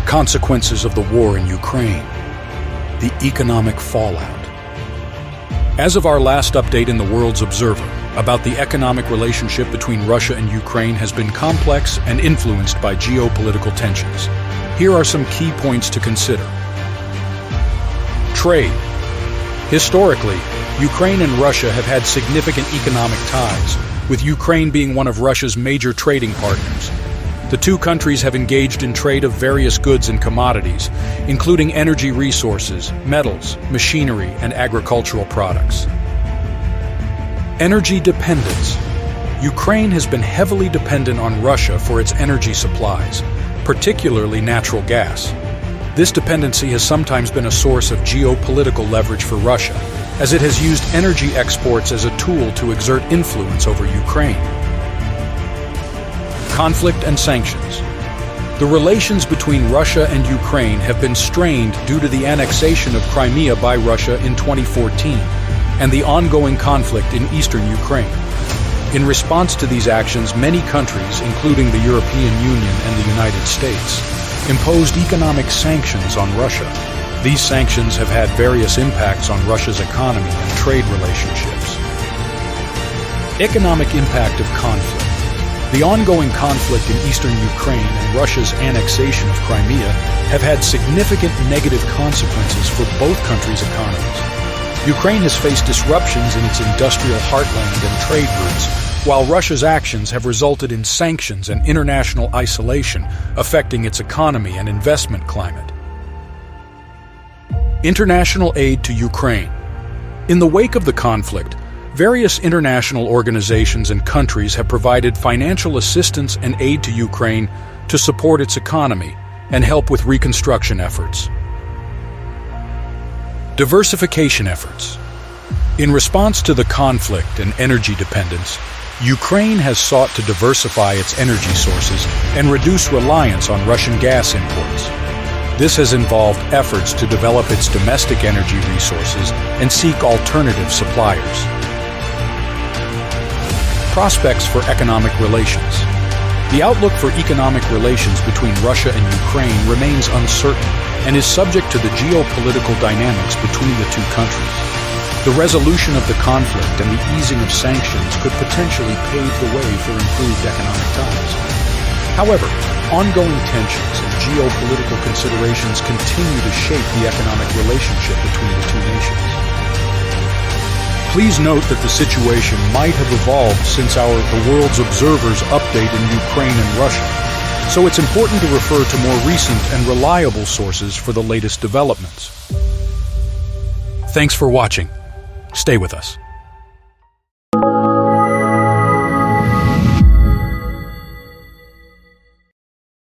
Consequences of the war in Ukraine. The economic fallout. As of our last update in the World's Observer, about the economic relationship between Russia and Ukraine has been complex and influenced by geopolitical tensions. Here are some key points to consider. Trade. Historically, Ukraine and Russia have had significant economic ties, with Ukraine being one of Russia's major trading partners. The two countries have engaged in trade of various goods and commodities, including energy resources, metals, machinery, and agricultural products. Energy dependence. Ukraine has been heavily dependent on Russia for its energy supplies, particularly natural gas. This dependency has sometimes been a source of geopolitical leverage for Russia, as it has used energy exports as a tool to exert influence over Ukraine. Conflict and sanctions. The relations between Russia and Ukraine have been strained due to the annexation of Crimea by Russia in 2014 and the ongoing conflict in eastern Ukraine. In response to these actions, many countries, including the European Union and the United States, imposed economic sanctions on Russia. These sanctions have had various impacts on Russia's economy and trade relationships. Economic impact of conflict. The ongoing conflict in eastern Ukraine and Russia's annexation of Crimea have had significant negative consequences for both countries' economies. Ukraine has faced disruptions in its industrial heartland and trade routes, while Russia's actions have resulted in sanctions and international isolation, affecting its economy and investment climate. International aid to Ukraine. In the wake of the conflict, various international organizations and countries have provided financial assistance and aid to Ukraine to support its economy and help with reconstruction efforts. Diversification efforts. In response to the conflict and energy dependence, Ukraine has sought to diversify its energy sources and reduce reliance on Russian gas imports. This has involved efforts to develop its domestic energy resources and seek alternative suppliers. Prospects for economic relations. The outlook for economic relations between Russia and Ukraine remains uncertain and is subject to the geopolitical dynamics between the two countries. The resolution of the conflict and the easing of sanctions could potentially pave the way for improved economic ties. However, ongoing tensions and geopolitical considerations continue to shape the economic relationship between the two nations. Please note that the situation might have evolved since the World's Observer's update in Ukraine and Russia, so it's important to refer to more recent and reliable sources for the latest developments. Thanks for watching. Stay with us.